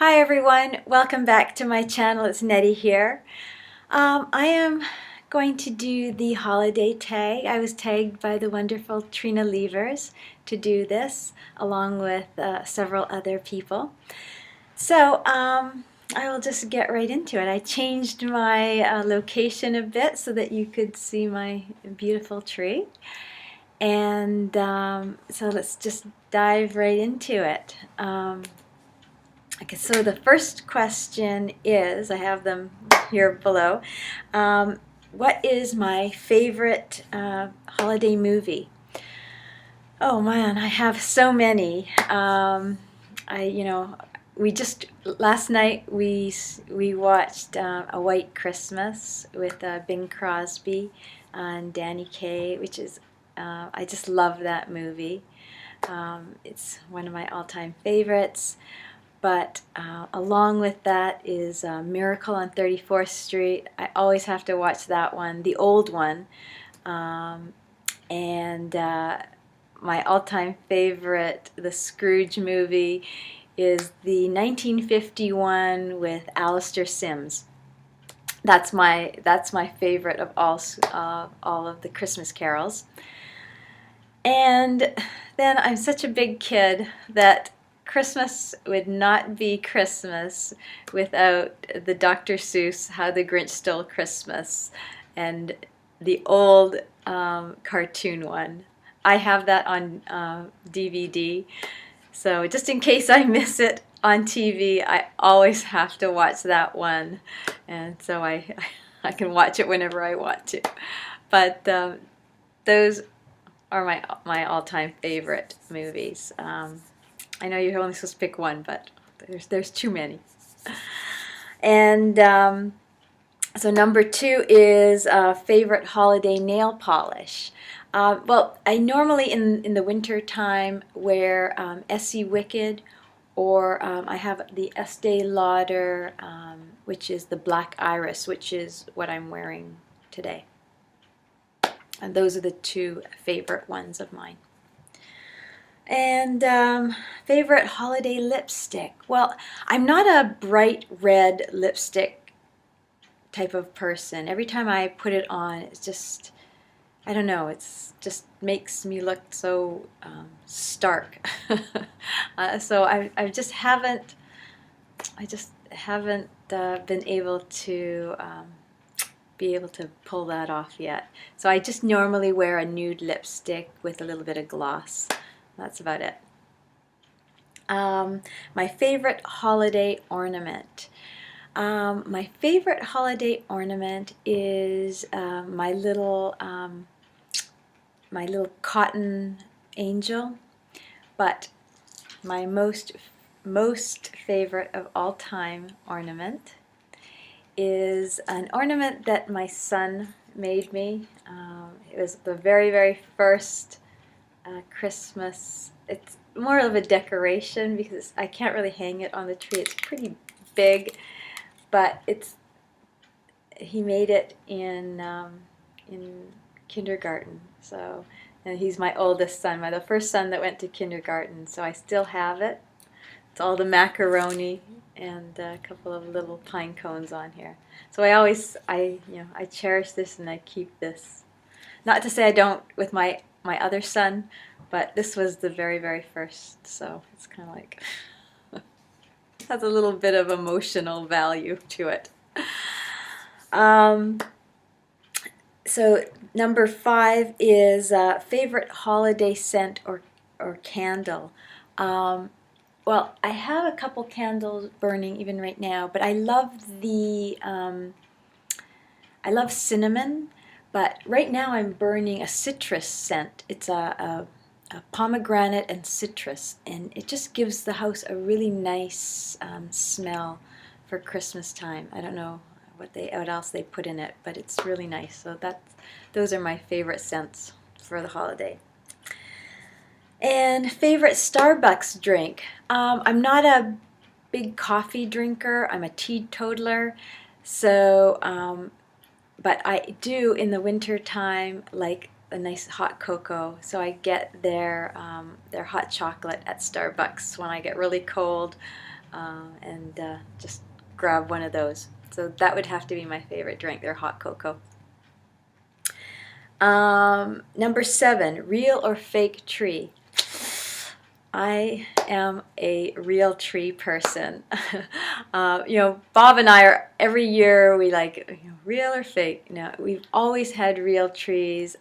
Hi everyone, welcome back to my channel. It's Nettie here. I am going to do the holiday tag. I was tagged by the wonderful Trina Levers to do this along with several other people. So I will just get right into it. I changed my location a bit so that you could see my beautiful tree. And so let's just dive right into it. Okay, so the first question is, I have them here below, what is my favorite holiday movie? Oh man, I have so many. We just, last night we watched A White Christmas with Bing Crosby and Danny Kaye, which is, I just love that movie. It's one of my all-time favorites. But along with that is Miracle on 34th Street. I always have to watch that one, the old one. And my all-time favorite, the Scrooge movie, is the 1951 with Alistair Sims. That's my favorite of all of the Christmas carols. And then I'm such a big kid that Christmas would not be Christmas without the Dr. Seuss How the Grinch Stole Christmas and the old cartoon one. I have that on DVD, so just in case I miss it on TV, I always have to watch that one, and so I can watch it whenever I want to. But those are my all-time favorite movies. I know you're only supposed to pick one, but there's too many. And so number 2 is favorite holiday nail polish. Well, I normally in the winter time wear Essie Wicked, or I have the Estee Lauder, which is the Black Iris, which is what I'm wearing today. And those are the two favorite ones of mine. And favorite holiday lipstick. Well, I'm not a bright red lipstick type of person. Every time I put it on, it's just, I don't know, it's just makes me look so stark. So I just haven't been able to pull that off yet. So I just normally wear a nude lipstick with a little bit of gloss. That's about it. My favorite holiday ornament. My favorite holiday ornament is my little cotton angel. But my most favorite of all time ornament is an ornament that my son made me. It was the very first Christmas. It's more of a decoration because I can't really hang it on the tree. It's pretty big, but he made it in kindergarten. So, and he's my oldest son, the first son that went to kindergarten. So I still have it. It's all the macaroni and a couple of little pine cones on here. So I cherish this and I keep this. Not to say I don't with my other son, but this was the very first, so it's kind of like has a little bit of emotional value to it. So number 5 is favorite holiday scent or candle. Well, I have a couple candles burning even right now, but I love cinnamon. But right now I'm burning a citrus scent. It's a pomegranate and citrus, and it just gives the house a really nice smell for Christmas time. I don't know what else they put in it, but it's really nice. So those are my favorite scents for the holiday. And favorite Starbucks drink. I'm not a big coffee drinker. I'm a teetotaler. So, but I do in the winter time like a nice hot cocoa. So I get their hot chocolate at Starbucks when I get really cold. and just grab one of those. So that would have to be my favorite drink, their hot cocoa. Number 7, real or fake tree? I am a real tree person. Bob and I are, every year we like, real or fake? No, we've always had real trees.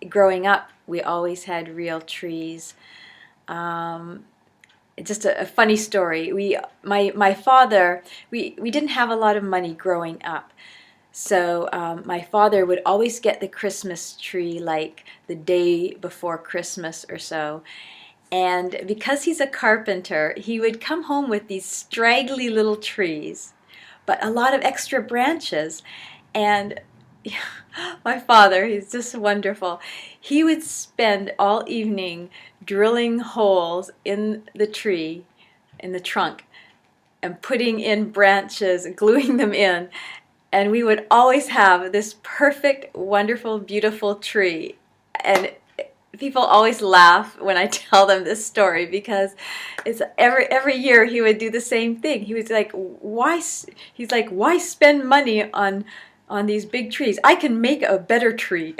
Growing up, we always had real trees. Just a funny story. My father, we didn't have a lot of money growing up. So my father would always get the Christmas tree like the day before Christmas or so. And because he's a carpenter, he would come home with these straggly little trees, but a lot of extra branches. And my father, he's just wonderful. He would spend all evening drilling holes in the tree, in the trunk, and putting in branches, gluing them in. And we would always have this perfect, wonderful, beautiful tree. And people always laugh when I tell them this story, because it's every year he would do the same thing. He was like, why? He's like, why spend money on these big trees? I can make a better tree.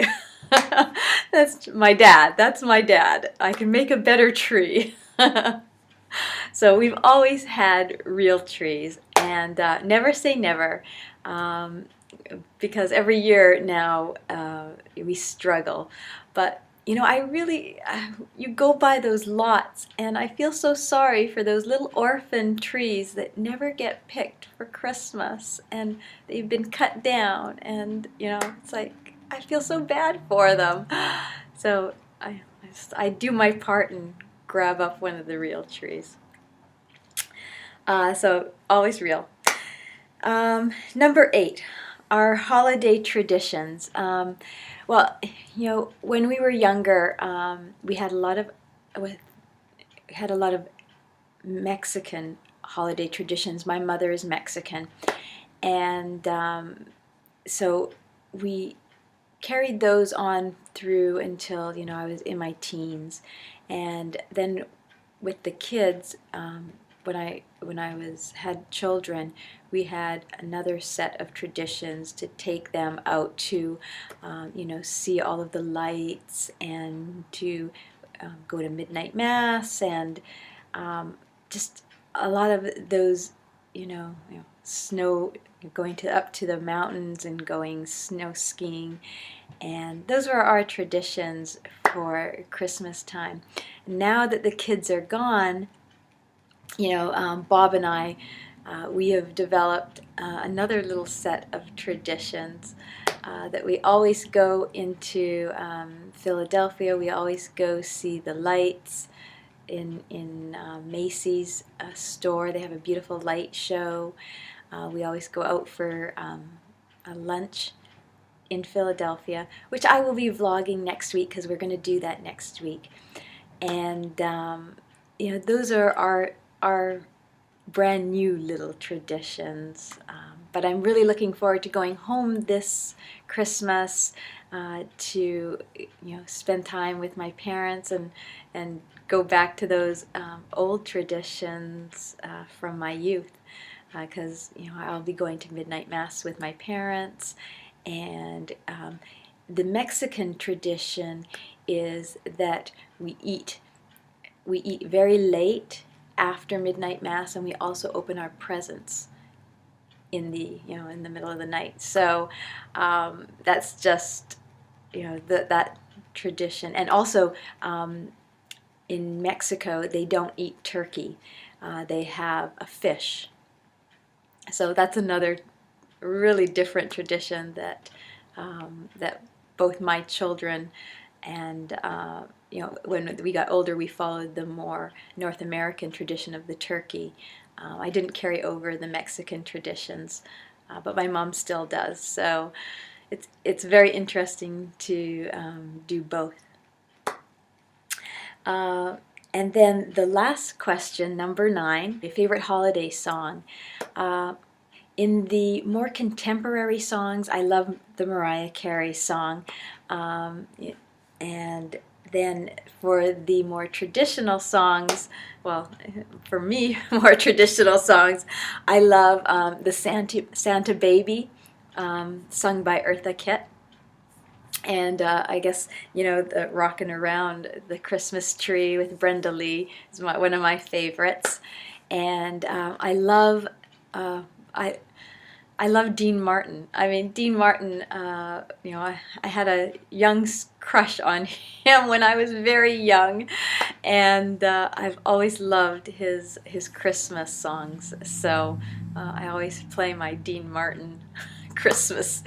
That's my dad. That's my dad. I can make a better tree. So we've always had real trees, and never say never, because every year now we struggle. But I really, you go by those lots, and I feel so sorry for those little orphan trees that never get picked for Christmas, and they've been cut down, and it's like, I feel so bad for them. So I do my part and grab up one of the real trees. So always real. Number 8, our holiday traditions. Well, when we were younger, we had a lot of Mexican holiday traditions. My mother is Mexican, and so we carried those on through until I was in my teens, and then with the kids, when I had children, we had another set of traditions to take them out to, see all of the lights, and to go to midnight mass, and just a lot of those, snow, going up to the mountains and going snow skiing, and those were our traditions for Christmas time. Now that the kids are gone, Bob and I, we have developed another little set of traditions that we always go into Philadelphia. We always go see the lights in Macy's store. They have a beautiful light show. We always go out for a lunch in Philadelphia, which I will be vlogging next week, because we're going to do that next week. And those are our brand new little traditions. But I'm really looking forward to going home this Christmas to spend time with my parents, and go back to those old traditions from my youth, because I'll be going to midnight mass with my parents. And the Mexican tradition is that we eat very late after midnight mass, and we also open our presents in the middle of the night. So that's just that tradition. And also in Mexico, they don't eat turkey. They have a fish. So that's another really different tradition that both my children and when we got older, we followed the more North American tradition of the turkey. I didn't carry over the Mexican traditions, but my mom still does. So it's very interesting to do both. And then the last question, number 9, my favorite holiday song. In the more contemporary songs, I love the Mariah Carey song, and then for the more traditional songs, well, for me, more traditional songs, I love the Santa Baby, sung by Eartha Kitt. And I guess, you know, the Rockin' Around the Christmas Tree with Brenda Lee is one of my favorites. And uh, I, I love Dean Martin. I mean, Dean Martin, you know, I had a young crush on him when I was very young, and I've always loved his Christmas songs. So I always play my Dean Martin Christmas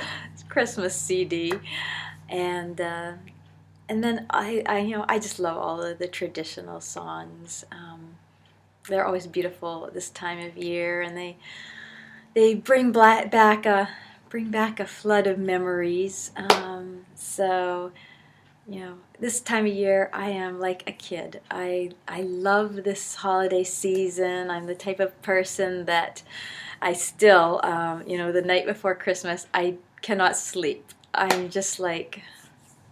Christmas CD, and then you know, I just love all of the traditional songs. They're always beautiful this time of year, and they bring back a flood of memories. So, you know, this time of year I am like a kid. I love this holiday season. I'm the type of person that I still, you know, the night before Christmas I cannot sleep. I'm just like,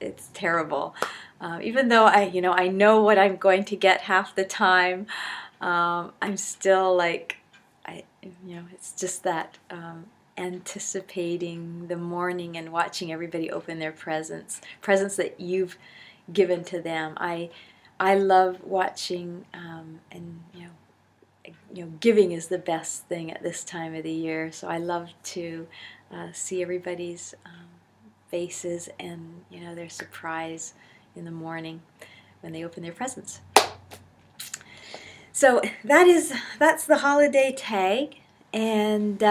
it's terrible. Even though you know, I know what I'm going to get half the time, I'm still like, you know, it's just that anticipating the morning and watching everybody open their presents that you've given to them. I love watching, and you know, giving is the best thing at this time of the year. So I love to see everybody's faces and, you know, their surprise in the morning when they open their presents. So that's the holiday tag, and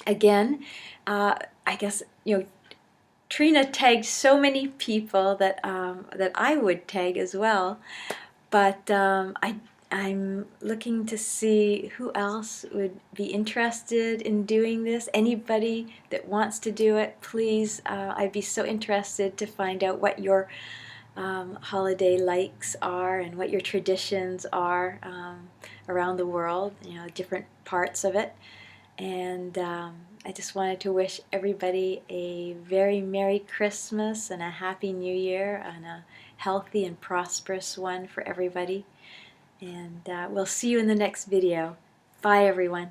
again, I guess, you know, Trina tagged so many people that that I would tag as well, but I'm looking to see who else would be interested in doing this. Anybody that wants to do it, please. I'd be so interested to find out what your holiday likes are and what your traditions are around the world, you know, different parts of it. And I just wanted to wish everybody a very Merry Christmas and a Happy New Year and a healthy and prosperous one for everybody. And we'll see you in the next video. Bye, everyone.